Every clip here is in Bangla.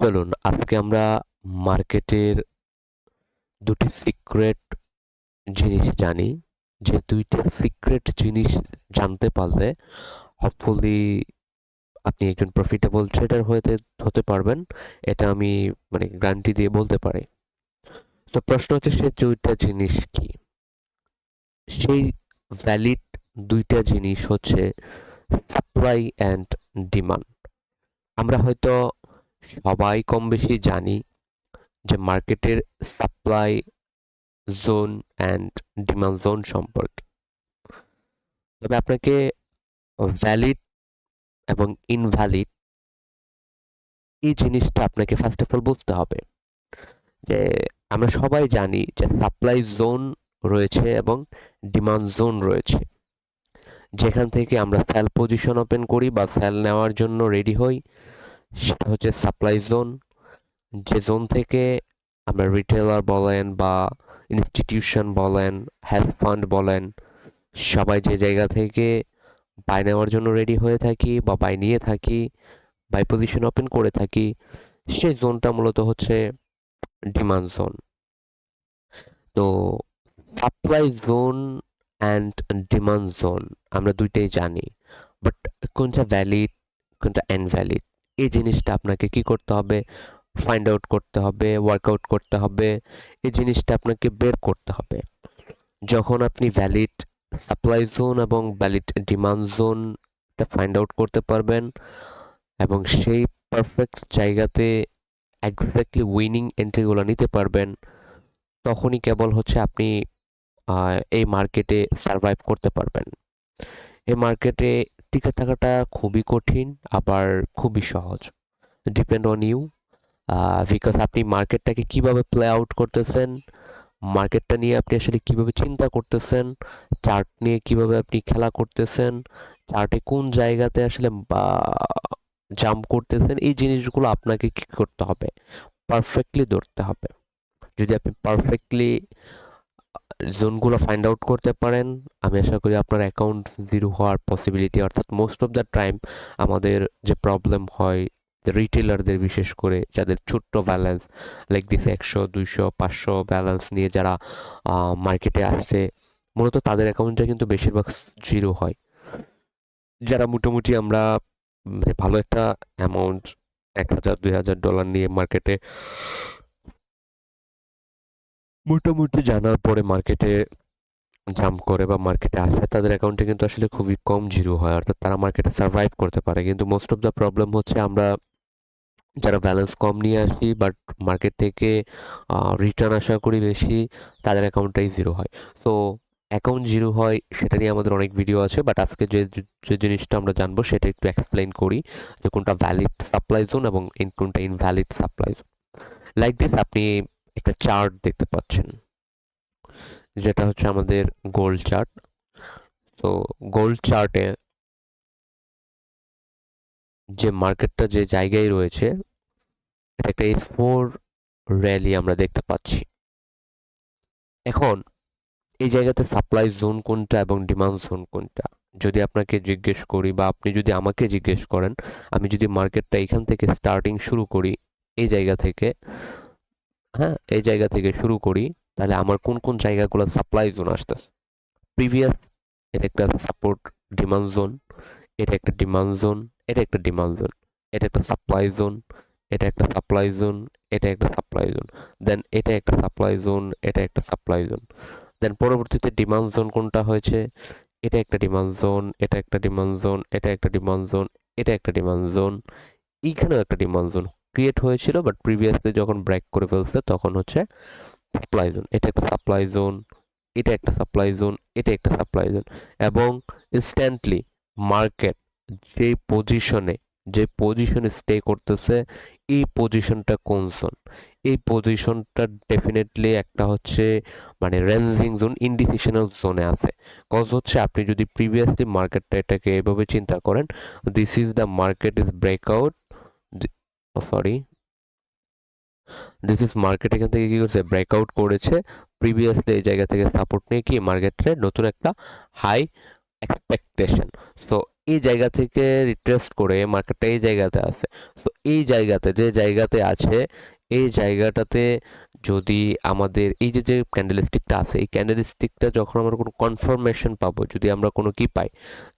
চলুন আজকে আমরা মার্কেটের দুটি সিক্রেট জিনিস জানি। যে দুইটা সিক্রেট জিনিস জানতে পারলে হপফুলি আপনি একজন প্রফিটেবল ট্রেডার হতে পারবেন। এটা আমি গ্যারান্টি দিয়ে বলতে পারি। তো প্রশ্ন হচ্ছে সে দুইটা জিনিস কি? সেই ভ্যালিড দুইটা জিনিস হচ্ছে সাপ্লাই অ্যান্ড ডিমান্ড। আমরা হয়তো সবাই কম বেশি জানি যে মার্কেটের supply zone and demand zone সম্পর্কে। তবে আপনাকে ভ্যালিড এবং ইনভ্যালিড এই জিনিসটা আপনাকে ফার্স্ট অফ অল বুঝতে হবে। যে আমরা সবাই জানি যে সাপ্লাই জোন রয়েছে এবং ডিমান্ড জোন রয়েছে, যেখান থেকে আমরা সেল পজিশন ওপেন করি বা সেল নেওয়ার জন্য রেডি হই, সেটা হচ্ছে সাপ্লাই জোন। যে জোন থেকে আমরা রিটেলার বলেন বা ইনস্টিটিউশন বলেন, হেলথ ফান্ড বলেন, সবাই যে জায়গা থেকে বাই নেওয়ার জন্য রেডি হয়ে থাকি বা বাই নিয়ে থাকি, বাই পজিশন ওপেন করে থাকি, সেই জোনটা মূলত হচ্ছে ডিমান্ড জোন। তো supply zone and demand zone আমরা দুইটাই জানি, বাট কোনটা ভ্যালিড কোনটা ইনভ্যালিড এই জিনিসটা আপনাকে কি করতে হবে? ফাইন্ড আউট করতে হবে, ওয়ার্কআউট করতে হবে। এই জিনিসটা আপনাকে বের করতে হবে। যখন আপনি ভ্যালিড সাপ্লাই জোন এবং ভ্যালিড ডিমান্ড জোনটা ফাইন্ড আউট করতে পারবেন এবং সেই পারফেক্ট জায়গাতে এক্স্যাক্টলি উইনিং এন্ট্রিগুলো নিতে পারবেন, তখনই কেবল হচ্ছে আপনি এই মার্কেটে সার্ভাইভ করতে পারবেন। এই মার্কেটে টিকে থাকাটা খুবই কঠিন, আবার খুবই সহজ। Depend on you. বিকজ আপনি মার্কেটটাকে কিভাবে প্লে আউট করতেছেন, মার্কেটটা নিয়ে আপনি আসলে কিভাবে চিন্তা করতেছেন, চার্ট নিয়ে কিভাবে আপনি খেলা করতেছেন, চার্টে কোন জায়গাতে আসলে জাম্প করতেছেন, এই জিনিসগুলো আপনাকে কি করতে হবে? পারফেক্টলি ধরতে হবে। যদি আপনি পারফেক্টলি জোনগুলো ফাইন্ড আউট করতে পারেন, আমি আশা করি আপনার অ্যাকাউন্ট জিরো হওয়ার পসিবিলিটি, অর্থাৎ মোস্ট অফ দ্য টাইম আমাদের যে প্রবলেম হয় রিটেলারদের, বিশেষ করে যাদের ছোট্ট ব্যালেন্স লাইক দিস 100 200 500 ব্যালেন্স নিয়ে যারা মার্কেটে আসছে, মূলত তাদের অ্যাকাউন্টটা কিন্তু বেশিরভাগ জিরো হয়। যারা মোটামুটি আমরা ভালো একটা অ্যামাউন্ট $1000 $2000 নিয়ে মার্কেটে মোটামুটি জানার পরে মার্কেটে জাম্প করে বা মার্কেটে আসে, তাদের অ্যাকাউন্টে কিন্তু আসলে খুবই কম জিরো হয়, অর্থাৎ তারা মার্কেটে সার্ভাইভ করতে পারে। কিন্তু মোস্ট অফ দ্য প্রবলেম হচ্ছে আমরা যারা ব্যালেন্স কম নিয়ে আসি বাট মার্কেট থেকে রিটার্ন আশা করি বেশি, তাদের অ্যাকাউন্টটাই জিরো হয়। সো অ্যাকাউন্ট জিরো হয় সেটা নিয়ে আমাদের অনেক ভিডিও আছে, বাট আজকে যে জিনিসটা আমরা জানবো সেটা একটু এক্সপ্লেইন করি, যে কোনটা ভ্যালিড সাপ্লাই জোন এবং কোনটা invalid supply zone. Like this আপনি একটা চার্ট দেখতে পাচ্ছেন, যেটা হচ্ছে আমাদের গোল্ড চার্ট। তো গোল্ড চার্টে যে মার্কেটটা যে জায়গায় রয়েছে, এটা একটা S4 র্যালি আমরা দেখতে পাচ্ছি। এখন এই জায়গাতে সাপ্লাই জোন কোনটা এবং ডিমান্ড জোন কোনটা যদি আপনাকে জিজ্ঞেস করি, বা আপনি যদি আমাকে জিজ্ঞেস করেন, আমি যদি মার্কেটটা এখান থেকে স্টার্টিং শুরু করি, এই জায়গা থেকে, হ্যাঁ এই জায়গা থেকে শুরু করি, তাহলে আমার কোন কোন জায়গাগুলো সাপ্লাই জোন আসতেছে? প্রিভিয়াস, এটা একটা সাপোর্ট ডিমান্ড জোন, এটা একটা ডিমান্ড জোন, এটা একটা ডিমান্ড জোন, এটা একটা সাপ্লাই জোন, এটা একটা সাপ্লাই জোন, এটা একটা সাপ্লাই জোন, দেন এটা একটা সাপ্লাই জোন, এটা একটা সাপ্লাই জোন, দেন পরবর্তীতে ডিমান্ড জোন কোনটা হয়েছে? এটা একটা ডিমান্ড জোন, এটা একটা ডিমান্ড জোন, এটা একটা ডিমান্ড জোন, এটা একটা ডিমান্ড জোন, এইখানেও একটা ডিমান্ড জোন ক্রিয়েট হয়েছিল, বাট প্রিভিয়াসলি যখন ব্রেক করে ফেলছে তখন হচ্ছে সাপ্লাই জোন। এটা একটা সাপ্লাই জোন, এটা একটা সাপ্লাই জোন, এটা একটা সাপ্লাই জোন। এবং ইনস্ট্যান্টলি মার্কেট যে পজিশনে স্টে করতেছে, এই পজিশনটা কোন জোন? এই পজিশনটা ডেফিনেটলি একটা হচ্ছে রেঞ্জিং জোন, ইনডিসিশনাল জোনে আছে। কজ হচ্ছে আপনি যদি প্রিভিয়াসলি মার্কেটটা এটাকে এভাবে চিন্তা করেন, this is the market is breakout, sorry, this is market এখান থেকে কি করছে? ব্রেকআউট করেছে। প্রিভিয়াসলি এই জায়গা থেকে সাপোর্ট নিয়ে কি মার্কেটে নতুন একটা হাই এক্সপেকটেশন। সো এই জায়গা থেকে রিট্রেস করে মার্কেটটা এই জায়গাতে আছে। তো এই জায়গাতে যে জায়গাতে আছে এই জায়গাটাতে যদি আমাদের এই যে যে ক্যান্ডেল স্টিকটা আছে এই ক্যান্ডেল স্টিকটা যখন আমরা কোনো কনফার্মেশন পাবো, যদি আমরা কোনো কি পাই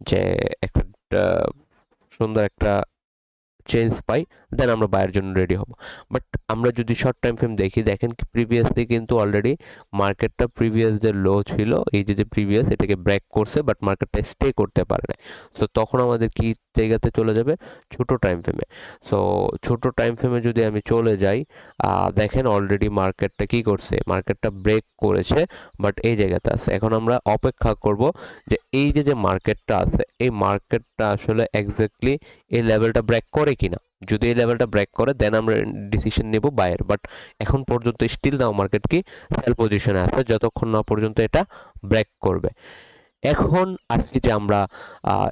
যে একটা সুন্দর একটা চেঞ্জ পাই, দেন আমরা বায়ের জন্য রেডি হব। বাট আমরা যদি শর্ট টাইম ফ্রেম দেখি, দেখেন কি প্রিভিয়াসলি কিন্তু অলরেডি মার্কেটটা প্রিভিয়াস যে লো ছিল এই যে যে প্রিভিয়াস এটাকে ব্রেক করছে, বাট মার্কেটটা স্টে করতে পারে না। সো তখন আমাদের কি জায়গাতে চলে যাবে, ছোট টাইম ফ্রেমে। সো ছোট টাইম ফ্রেমে যদি আমি চলে যাই, দেখেন অলরেডি মার্কেটটা কি করছে, মার্কেটটা ব্রেক করেছে বাট এই জায়গাতে আছে। এখন আমরা অপেক্ষা করব যে এই যে যে মার্কেটটা আছে এই মার্কেটটা আসলে এক্স্যাক্টলি এই লেভেলটা ব্রেক করে কিনা। যদি এই লেভেলটা ব্রেক করে দেন আমরা ডিসিশন নেব বায়ের। বাট এখন পর্যন্ত স্টিল নাও মার্কেট কি সেল পজিশনে আছে যতক্ষণ না পর্যন্ত এটা ব্রেক করবে। এখন আসছি যে আমরা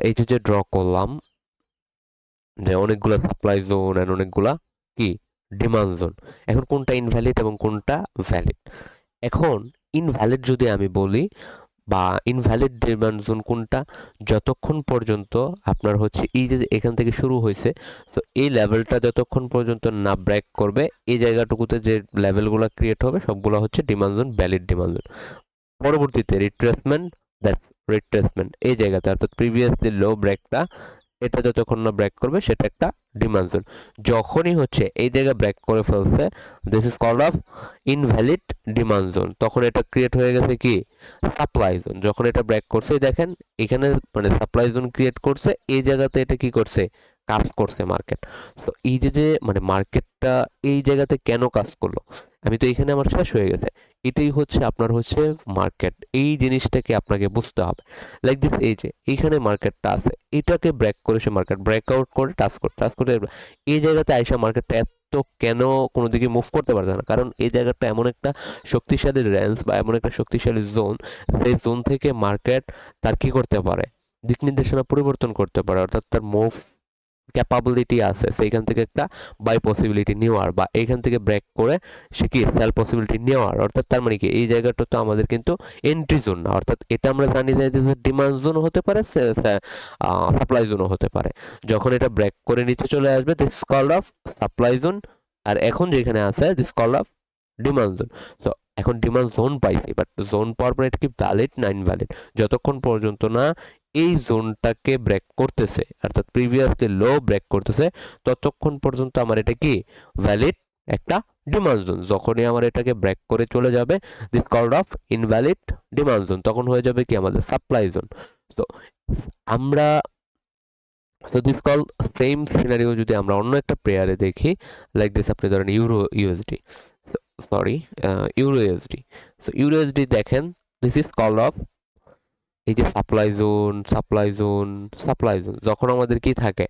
এই যে যে ড্র করলাম যে অনেকগুলো সাপ্লাই জোন এন্ড অনেকগুলা কি ডিমান্ড জোন, এখন কোনটা ইনভ্যালিড এবং কোনটা ভ্যালিড। এখন ইনভ্যালিড যদি আমি বলি বা ইনভ্যালিড ডিমান্ড জোন কোনটা, যতক্ষণ পর্যন্ত আপনার হচ্ছে এই যে এখান থেকে শুরু হয়েছে, তো এই লেভেলটা যতক্ষণ পর্যন্ত না ব্রেক করবে এই জায়গাটুকুতে যে লেভেলগুলো ক্রিয়েট হবে সবগুলো হচ্ছে demand zone, valid demand zone. পরবর্তীতে রিট্রেসমেন্ট, দ্যাটস রিট্রেসমেন্ট এই জায়গাতে, অর্থাৎ প্রিভিয়াসলি লো ব্রেকটা এটা যতক্ষণ না ব্রেক করবে সেটা একটা ডিমান্ড জোন। যখনই হচ্ছে এই জায়গায় ব্রেক করে ফেলছে, this is called of invalid demand zone, তখন এটা ক্রিয়েট হয়ে গেছে কি সাপ্লাই জোন। যখন এটা ব্রেক করছে দেখেন এখানে মানে সাপ্লাই জোন ক্রিয়েট করছে, এই জায়গাতে এটা কি করছে কাজ করছে মার্কেট। তো এই যে যে মানে মার্কেটটা এই জায়গাতে কেন কাজ করলো, আমি তো এখানে আমার শেষ হয়ে গেছে, এটাই হচ্ছে আপনার হচ্ছে মার্কেট। এই জিনিসটাকে আপনাকে বুঝতে হবে। লাইক দিস, এই যে এইখানে মার্কেটটা আছে এটাকে ব্রেক করে সে মার্কেট ব্রেকআউট করে টাচ করে এই জায়গাতে আইসা মার্কেটটা এত কেন কোনো দিকে মুভ করতে পারছে না, কারণ এই জায়গাটা এমন একটা শক্তিশালী রেঞ্জ বা এমন একটা শক্তিশালী জোন, যে জোন থেকে মার্কেট তার কি করতে পারে দিক নির্দেশনা পরিবর্তন করতে পারে, অর্থাৎ তার মুভ ক্যাপাবিলিটি আছে সেইখান থেকে একটা বাই পসিবিলিটি নেওয়ার বা এইখান থেকে ব্রেক করে সে কি সেল পসিবিলিটি নেওয়ার। অর্থাৎ তার মানে কি এই জায়গাটা তো আমাদের কিন্তু এন্ট্রি জোন না, অর্থাৎ এটা আমরা জানি যে ডিমান্ড জোন হতে পারে, সাপ্লাই জোনও হতে পারে। যখন এটা ব্রেক করে নিচে চলে আসবে this called of supply zone, আর এখন যেখানে আছে this called of demand zone. তো এখন ডিমান্ড জোন পাইছি, বাট জোন পাওয়ার পরে এটা কি ভ্যালিড না ইনভ্যালিড, যতক্ষণ পর্যন্ত না এই জোনটাকে ব্রেক করতেছে অর্থাৎ প্রিভিয়াসলি লো ব্রেক করতেছে ততক্ষণ পর্যন্ত আমার এটা কি ভ্যালিড একটা ডিমান্ড জোন। যখনই আমার এটাকে ব্রেক করে চলে যাবে this called of invalid demand zone, তখন হয়ে যাবে কি আমাদের সাপ্লাই জোন। তো আমরা so this call same scenario যদি আমরা অন্য একটা পেয়ারে দেখি, লাইক দিস আপনি ধরেন euro USD, sorry euro USD. So euro USD দেখেন দিস ইজ কল অফ এই যে supply zone supply zone supply zone. যখন আমাদের কি থাকে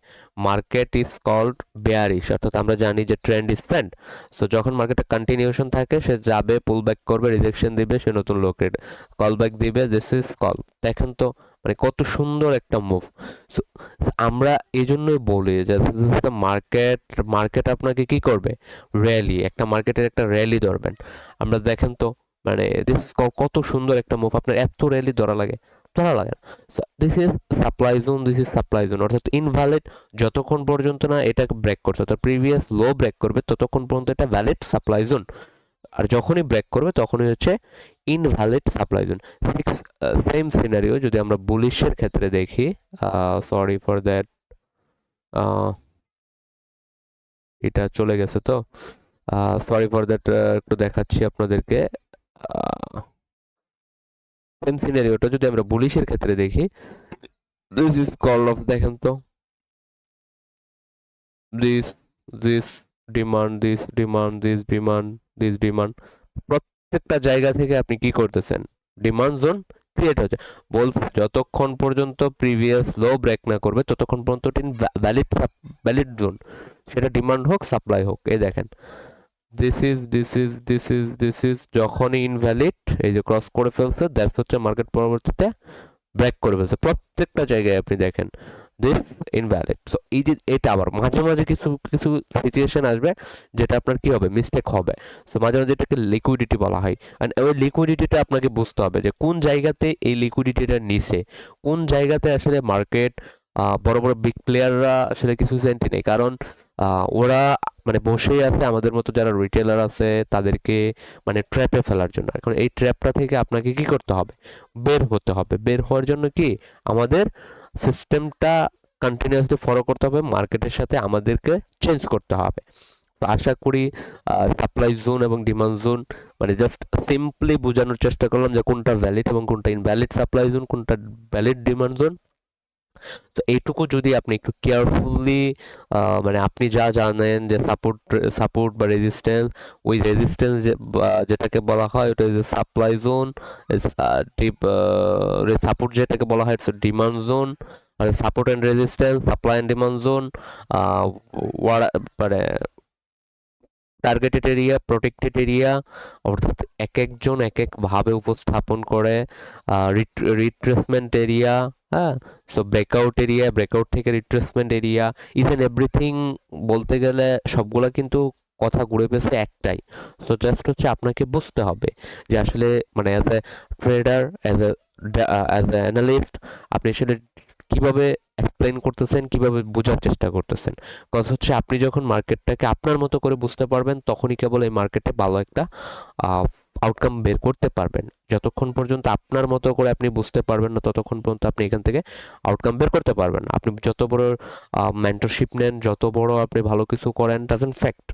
মার্কেট ইজ কল্ড বেয়ারিশ, অর্থাৎ আমরা জানি যে ট্রেন্ড ইজ ট্রেন্ড। সো যখন মার্কেটে কন্টিনিউশন থাকে সে যাবে, পুল ব্যাক করবে, রিজেকশন দিবে, সে নতুন লো ক্রেড কল ব্যাক দিবে, দিস ইজ কল। দেখেন তো মানে কত সুন্দর একটা মুভ। সো আমরা এই জন্যই বলি যে মার্কেট মার্কেট আপনাকে কি করবে র্যালি, একটা মার্কেটের একটা র্যালি ধরবেন। আমরা দেখেন তো মানে দিস ইজ কত সুন্দর একটা মুভ, আপনার এত র্যালি ধরা লাগে, ধরা লাগে না। This is supply zone, this is supply zone, অর্থাৎ ইনভ্যালিড যতক্ষণ পর্যন্ত না এটাকে ব্রেক করছে, অর্থাৎ প্রিভিয়াস লো ব্রেক করবে ততক্ষণ পর্যন্ত এটা ভ্যালিড সাপ্লাই জোন, আর যখনই ব্রেক করবে তখনই হচ্ছে invalid supply zone. Same scenario যদি আমরা বুলিশের ক্ষেত্রে দেখি, সরি ফর দ্যাট, এটা চলে গেছে তো, সরি ফর দ্যাট, একটু দেখাচ্ছি আপনাদেরকে। সেম সিনারিওটা যদি আমরা বুলিশের ক্ষেত্রে দেখি, দিস ইজ কল অফ, দেখেন তো this this demand this demand this demand this demand, প্রত্যেকটা জায়গা থেকে আপনি কি করতেছেন ডিমান্ড জোন ক্রিয়েট হচ্ছে। বলছে যতক্ষণ পর্যন্ত প্রিভিয়াস লো ব্রেক না করবে ততক্ষণ পর্যন্ত ভ্যালিড ভ্যালিড জোন, সেটা ডিমান্ড হোক সাপ্লাই হোক। এই দেখেন দিস ইজ যখনই ইনভ্যালিড এই যে ক্রস করে ফেলছে দ্যাটস হচ্ছে মার্কেট পরবর্তীতে ব্রেক করে ফেলছে প্রত্যেকটা জায়গায়, আপনি দেখেন দিস ইনভ্যালিড। সো এই যে এটা আবার মাঝে মাঝে কিছু কিছু সিচুয়েশন আসবে যেটা আপনার কি হবে মিস্টেক হবে। সো মাঝে মাঝে এটাকে লিকুইডিটি বলা হয়, অ্যান্ড ওই লিকুইডিটিটা আপনাকে বুঝতে হবে যে কোন জায়গাতে এই লিকুইডিটিটা নিছে, কোন জায়গাতে আসলে মার্কেট বড় বড় বিগ প্লেয়াররা আসলে কিছু সেন্টি নেই, কারণ ওরা মানে বসেই আছে আমাদের মতো যারা রিটেলার আছে তাদেরকে মানে ট্র্যাপে ফেলার জন্য। এখন এই ট্র্যাপটা থেকে আপনাকে কি করতে হবে? বের হতে হবে। বের হওয়ার জন্য কি আমাদের সিস্টেমটা কন্টিনিউয়াসলি ফলো করতে হবে, মার্কেটের সাথে আমাদেরকে চেঞ্জ করতে হবে। তো আশা করি সাপ্লাই জোন এবং ডিমান্ড জোন মানে জাস্ট সিম্পলি বোঝানোর চেষ্টা করলাম যে কোনটা ভ্যালিড এবং কোনটা ইনভ্যালিড সাপ্লাই জোন, কোনটা ভ্যালিড ডিমান্ড জোন। তো এইটুকু যদি আপনি একটু কেয়ারফুলি মানে আপনি যা জানেন যে সাপোর্ট সাপোর্ট বা রেজিস্ট্যান্স, ওই রেজিস্ট্যান্স যেটাকে বলা হয় ওটা যে সাপ্লাই জোন, সাপোর্ট যেটাকে বলা হয় ডিমান্ড জোন, আর support and resistance, supply and demand zone, মানে টার্গেটেড এরিয়া, প্রোটেক্টেড এরিয়া, অর্থাৎ এক একজন এক এক ভাবে উপস্থাপন করে। রিট্রেসমেন্ট এরিয়া, হ্যাঁ, সো ব্রেকআউট এরিয়া, ব্রেকআউট থেকে retracement area, each and everything বলতে গেলে সবগুলা কিন্তু কথা ঘুরে পেছে একটাই। সো জাস্ট হচ্ছে আপনাকে বুঝতে হবে যে আসলে মানে as a tedder, as a analyst আপনি আসলে কিভাবে এক্সপ্লেইন করতেছেন, কিভাবে বোঝার চেষ্টা করতেছেন। কথা হচ্ছে আপনি যখন মার্কেটটাকে আপনার মতো করে বুঝতে পারবেন তখনই কেবল এই মার্কেটে ভালো একটা আউটকাম বের করতে পারবেন। যতক্ষণ পর্যন্ত আপনার মতো করে আপনি বুঝতে পারবেন না ততক্ষণ পর্যন্ত আপনি এখান থেকে আউটকাম বের করতে পারবেন না। আপনি যত বড় মেন্টরশিপ নেন, যত বড় আপনি ভালো কিছু করেন, ডাজন্ট ফ্যাক্ট,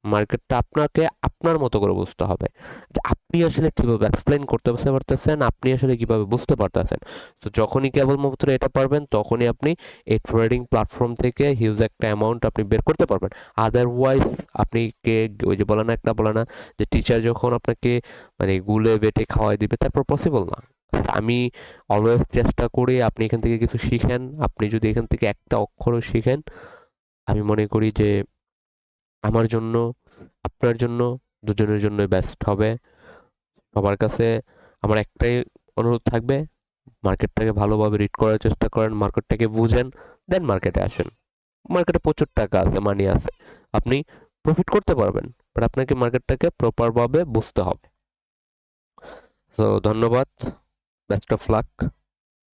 মার্কেটটা আপনাকে আপনার মতো করে বুঝতে হবে যে আপনি আসলে কিভাবে এক্সপ্লেইন করতে পারতেছেন, আপনি আসলে কিভাবে বুঝতে পারতেছেন। তো যখনই কেবলমাত্র এটা পারবেন তখনই আপনি এই ট্রেডিং প্ল্যাটফর্ম থেকে হিউজ একটা অ্যামাউন্ট আপনি বের করতে পারবেন। আদারওয়াইজ আপনি ওই যে বলে না যে টিচার যখন আপনাকে মানে গুলে বেটে খাওয়াই দিবে তারপর পসিবল না। আমি অলওয়েজ চেষ্টা করি আপনি এখান থেকে কিছু শিখেন। আপনি যদি এখান থেকে একটা অক্ষরও শিখেন আমি মনে করি যে আমার জন্য, আপনার জন্য, দুজনের জন্যই বেস্ট হবে। সবার কাছে আমার একটাই অনুরোধ থাকবে, মার্কেটটাকে ভালোভাবে রিড করার চেষ্টা করেন, মার্কেটটাকে বুঝেন, দেন মার্কেটে আসেন। মার্কেটে প্রচুর টাকা আছে, মানি আছে, আপনি প্রফিট করতে পারবেন, বাট আপনাকে মার্কেটটাকে প্রপারভাবে বুঝতে হবে। তো ধন্যবাদ, বেস্ট অফ লাক।